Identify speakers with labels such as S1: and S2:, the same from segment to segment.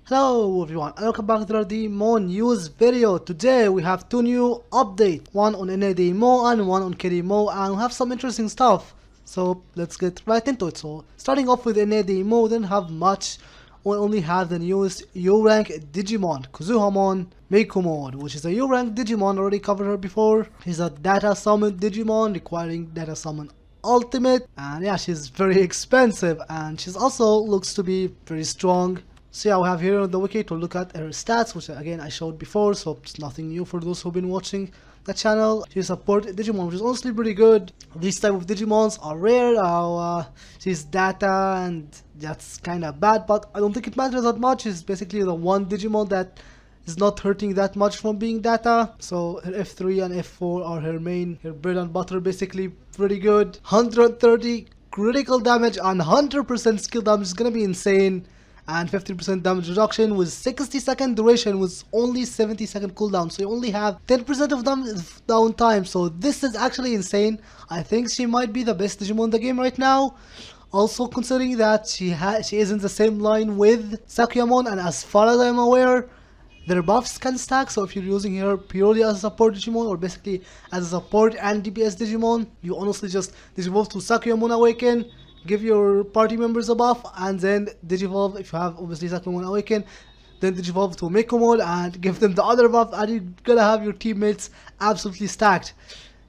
S1: Hello everyone and welcome back to our DMO news video. Today we have two new updates, one on NADMO and one on KDMO, and we have some interesting stuff. So let's get right into it. So starting off with NADMO, didn't have much. We only have the newest U rank Digimon, Kuzuhamon Miko mode, which is a U rank Digimon, already covered her before. She's a data summon Digimon requiring data summon ultimate, and yeah, she's very expensive and she's also looks to be very strong. So yeah, we have here on the wiki to look at her stats, which again I showed before, so it's nothing new for those who've been watching the channel. She supports Digimon, which is honestly pretty good. These type of Digimons are rare. She's data and that's kind of bad, but I don't think it matters that much. She's basically the one Digimon that is not hurting that much from being data. So her F3 and F4 are her bread and butter, basically pretty good. 130 critical damage and 100% skill damage is gonna be insane. And 50% damage reduction with 60-second duration with only 70-second cooldown, so you only have 10% of downtime. So this is actually insane. I think she might be the best Digimon in the game right now. Also considering that she is in the same line with Sakuyamon, and as far as I'm aware, their buffs can stack. So if you're using her purely as a support Digimon, or basically as a support and DPS Digimon, you honestly just digivolve to Sakuyamon Awaken, give your party members a buff, and then digivolve, if you have obviously Sakuyamon Awaken, then digivolve to Miko mode and give them the other buff, and you're gonna have your teammates absolutely stacked.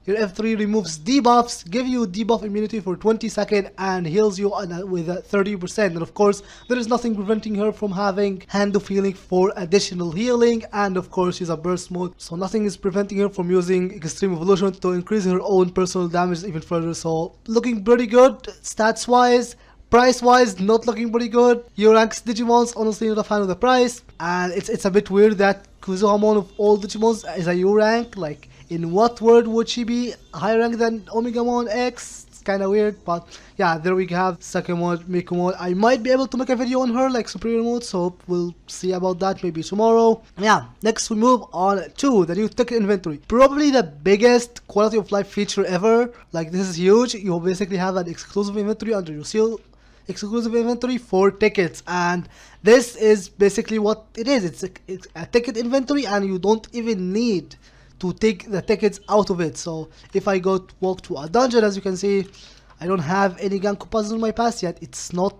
S1: Your F3 removes debuffs, give you debuff immunity for 20 seconds and heals you with 30%. And of course, there is nothing preventing her from having Hand of Healing for additional healing. And of course, she's a burst mode, so nothing is preventing her from using Extreme Evolution to increase her own personal damage even further. So looking pretty good stats wise. Price wise, not looking pretty good. U ranks Digimons, honestly not a fan of the price. And it's a bit weird that Kuzuhamon of all Digimons is a U rank. Like, in what world would she be higher rank than Omegamon X? It's kind of weird, but yeah, there we have Sakuyamon, Miko mode. I might be able to make a video on her, like superior mode, so we'll see about that maybe tomorrow. Yeah, next we move on to the new ticket inventory. Probably the biggest quality of life feature ever. Like, this is huge. You basically have an exclusive inventory under your seal. Exclusive inventory for tickets, and this is basically what it is. It's a ticket inventory, and you don't even need to take the tickets out of it. So if I walk to a dungeon, as you can see, I don't have any Ganku puzzles in my past yet. It's not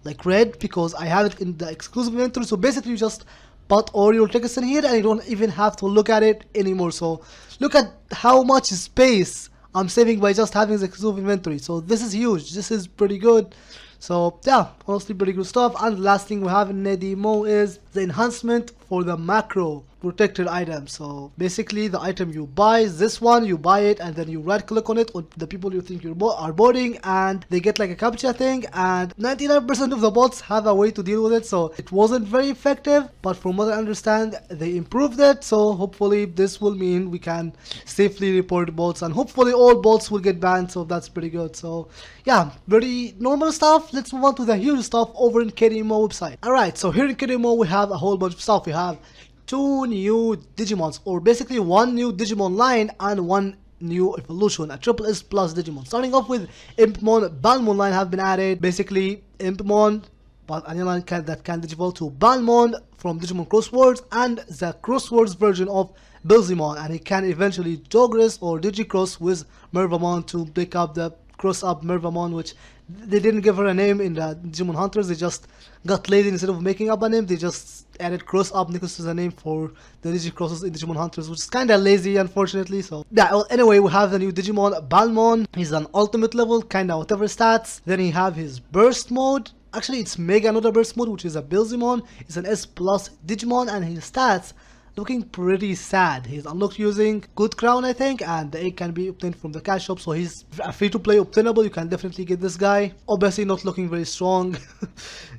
S1: like red because I have it in the exclusive inventory. So basically you just put all your tickets in here and you don't even have to look at it anymore. So look at how much space I'm saving by just having the exclusive inventory. So this is huge. This is pretty good. So yeah, honestly pretty good stuff. And the last thing we have in NADMO is the enhancement for the macro protected item. So basically the item you buy is this one. You buy it and then you right click on it on the people you think are boarding, and they get like a captcha thing, and 99% of the bots have a way to deal with it. So it wasn't very effective, but from what I understand they improved it. So hopefully this will mean we can safely report bots, and hopefully all bots will get banned. So that's pretty good. So yeah, very normal stuff. Let's move on to the huge stuff over in KDMO website. Alright, so here in KDMO we have a whole bunch of stuff. We have two new Digimons, or basically one new Digimon line and one new evolution, a triple S plus Digimon. Starting off with Digimon Baalmon line have been added. Basically Digimon, but any line that can digivolve to Baalmon from Digimon Crosswords, and the Crosswords version of Baalmon, and he can eventually Jogress or Digicross with Mervamon to pick up the Xros Up Mervamon, which they didn't give her a name in the Digimon Hunters. They just got lazy. Instead of making up a name, they just added Xros Up next to the name for the Digicrosses in Digimon Hunters, which is kind of lazy, unfortunately. So yeah, well, anyway, we have the new Digimon Baalmon. He's an ultimate level, kind of whatever stats. Then he have his burst mode. Actually, it's Mega Another Burst mode, which is a Baalmon. It's an S plus Digimon, and his stats looking pretty sad. He's unlocked using Good Crown, I think, and the egg can be obtained from the cash shop, so he's a free-to-play obtainable. You can definitely get this guy. Obviously not looking very strong.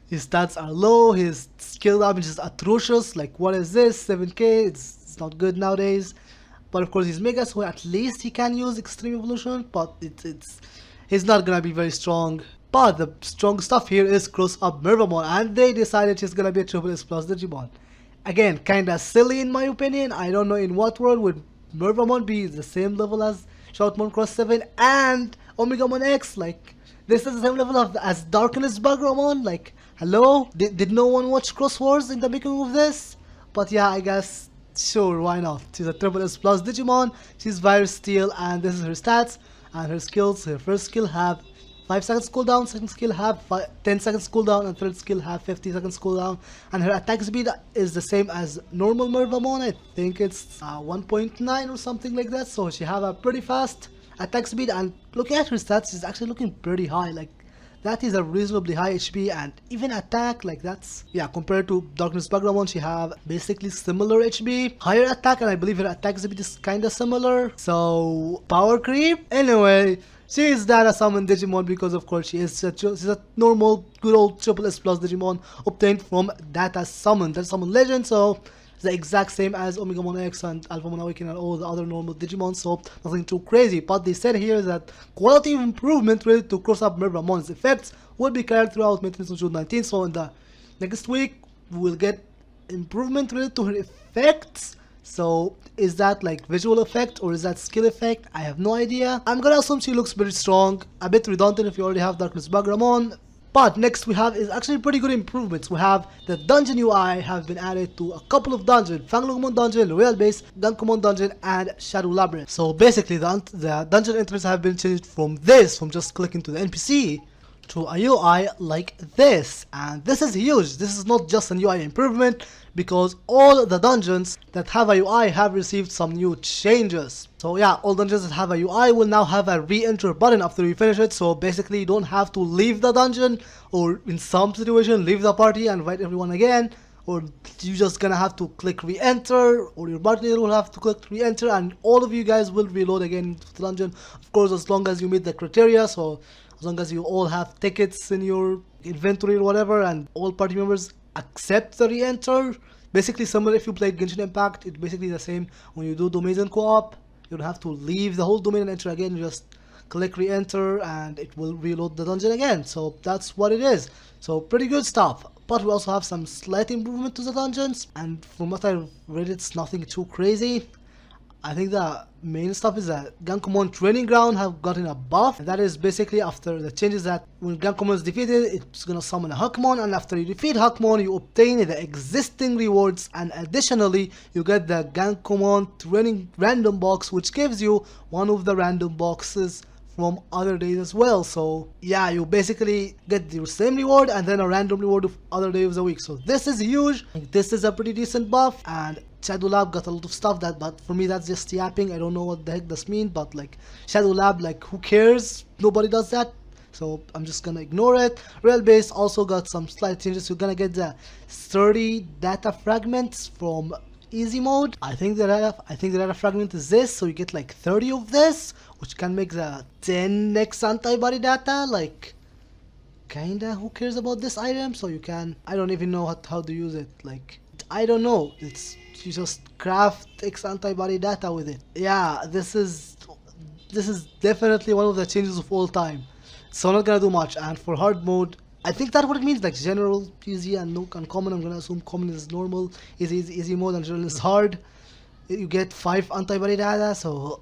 S1: His stats are low. His skill damage is atrocious. Like, what is this? 7k? It's not good nowadays. But of course he's Mega, so at least he can use Extreme Evolution, but he's not gonna be very strong. But the strong stuff here is Xros Up Mervamon, and they decided she's gonna be a triple S plus Digimon. Again, kinda silly in my opinion. I don't know in what world would Mervamon be the same level as Shoutmon Cross 7 and Omegamon X. Like, This is the same level of as Darkness Baalmon. Like, hello? Did no one watch Cross Wars in the making of this? But yeah, I guess, sure, why not? She's a triple S plus Digimon. She's Virus Steel, and this is her stats and her skills. Her first skill have 5 seconds cooldown, second skill have 10 seconds cooldown, and third skill have 50 seconds cooldown. And her attack speed is the same as normal Mervamon. I think it's 1.9 or something like that. So she have a pretty fast attack speed, and looking at her stats, she's actually looking pretty high. Like, that is a reasonably high HP, and even attack, like that's, yeah, compared to Darkness Baalmon, she have basically similar HP, higher attack, and I believe her attack speed is kinda similar. So power creep. Anyway, she is data summon Digimon because of course she's a normal good old triple S plus Digimon obtained from data summon legend. So it's the exact same as Omegamon X and Alphamon Awakening and all the other normal Digimon, so nothing too crazy. But they said here that quality of improvement related to Xros Up Mervamon's effects will be carried throughout maintenance on June 19th. So in the next week we will get improvement related to her effects. So is that like visual effect or is that skill effect? I have no idea. I'm gonna assume she looks very strong, a bit redundant if you already have Darkness Baalmon. But next we have is actually pretty good improvements. We have the dungeon UI have been added to a couple of dungeons: Fanglongmon Dungeon, Royal Base, Gankumon Dungeon, and Shadow Labyrinth. So basically the dungeon entries have been changed from just clicking to the NPC to a UI like this, and this is huge. This is not just an UI improvement, because all the dungeons that have a UI have received some new changes. So yeah, all dungeons that have a UI will now have a re-enter button after you finish it. So basically you don't have to leave the dungeon, or in some situation leave the party and invite everyone again, or you just gonna have to click re-enter, or your party leader will have to click re-enter, and all of you guys will reload again into the dungeon. Of course, as long as you meet the criteria, so as long as you all have tickets in your inventory or whatever, and all party members accept the re-enter. Basically similar if you played Genshin Impact, it's basically the same. When you do domains and co-op, you don't have to leave the whole domain and enter again. You just click re-enter and it will reload the dungeon again. So that's what it is. So pretty good stuff. But we also have some slight improvement to the dungeons, and from what I read, it's nothing too crazy. I think the main stuff is that Gankumon Training Ground have gotten a buff, and that is basically after the changes that when Gankumon is defeated, it's gonna summon a Huckmon, and after you defeat Huckmon, you obtain the existing rewards, and additionally, you get the Gankumon Training Random Box, which gives you one of the random boxes from other days as well. So yeah, you basically get the same reward and then a random reward of other days of the week. So this is huge. This is a pretty decent buff, and Shadow Lab got a lot of stuff but for me that's just yapping. I don't know what the heck this means, but like Shadow Lab, like who cares? Nobody does that. So I'm just gonna ignore it. Real Base also got some slight changes. You're gonna get the 30 data fragments from easy mode. I think the data fragment is this, so you get like 30 of this, which can make the 10x antibody data. Like, kinda who cares about this item? So you can, I don't even know how to use it. Like, I don't know, it's, you just craft X antibody data with it. Yeah, this is definitely one of the changes of all time. So I'm not gonna do much. And for hard mode, I think that's what it means, like general, easy, and no uncommon. I'm gonna assume common is normal, easy mode, and general is hard. You get 5 antibody data, so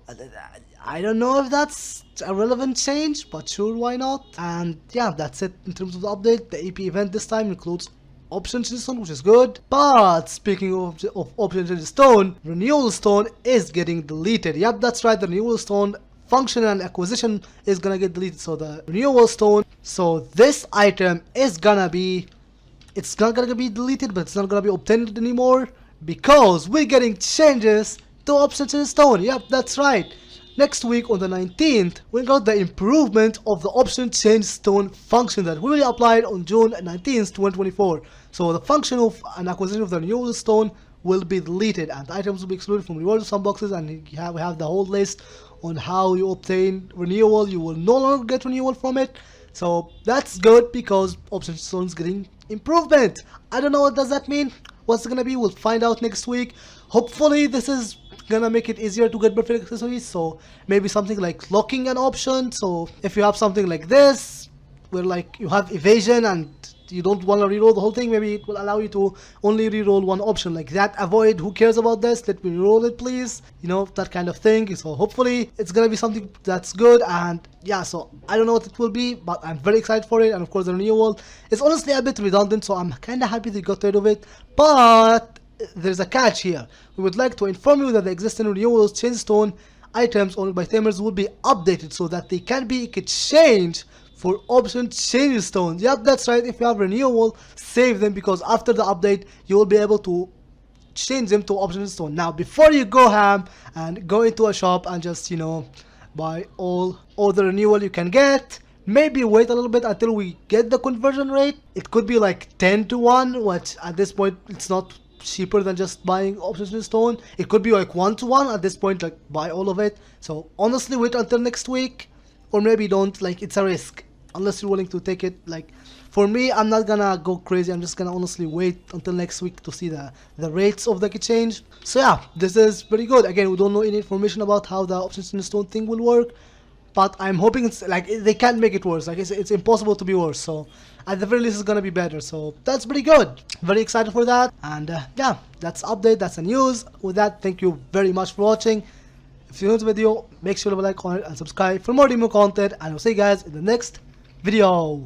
S1: I don't know if that's a relevant change, but sure, why not? And yeah, that's it in terms of the update. The AP event this time includes Option Change Stone, which is good. But speaking of Option Change Stone, Renewal Stone is getting deleted. Yep, that's right, the Renewal Stone function and acquisition is gonna get deleted. So the Renewal Stone, so this item is gonna be, it's not gonna be deleted, but it's not gonna be obtained anymore, because we're getting changes to Option Change Stone. Yep, that's right. Next week on the 19th, we got the improvement of the Option Change Stone function that will be applied on June 19th, 2024. So the function of an acquisition of the Renewal Stone will be deleted, and items will be excluded from reward sandboxes, and we have the whole list on how you obtain renewal. You will no longer get renewal from it. So that's good, because Option Stone is getting improvement. I don't know what does that mean. What's it gonna be? We'll find out next week. Hopefully this is gonna make it easier to get perfect accessories, so maybe something like locking an option. So if you have something like this, where like you have evasion and you don't want to reroll the whole thing, maybe it will allow you to only reroll one option like that. Avoid, who cares about this, let me reroll it please, you know, that kind of thing. So hopefully it's gonna be something that's good. And yeah, so I don't know what it will be, but I'm very excited for it. And of course the renewal is honestly a bit redundant, so I'm kind of happy they got rid of it. But there's a catch here. We would like to inform you that the existing renewals change stone items owned by tamers will be updated so that they can be exchanged for option change stones. Yep, that's right. If you have renewal, save them, because after the update you will be able to change them to option stone. Now before you go ham and go into a shop and just, you know, buy all the renewal you can get, maybe wait a little bit until we get the conversion rate. It could be like 10 to 1, which at this point it's not cheaper than just buying option stone. It could be like 1 to 1 at this point, like buy all of it. So honestly wait until next week, or maybe don't, like it's a risk unless you're willing to take it. Like for me, I'm not gonna go crazy, I'm just gonna honestly wait until next week to see the rates of the change. So yeah, this is pretty good. Again, we don't know any information about how the option stone thing will work, but I'm hoping it's like they can't make it worse. Like it's impossible to be worse. So at the very least, it's gonna be better. So that's pretty good. Very excited for that. And yeah, that's update. That's the news. With that, thank you very much for watching. If you enjoyed the video, make sure to like on it and subscribe for more demo content. And I'll see you guys in the next video.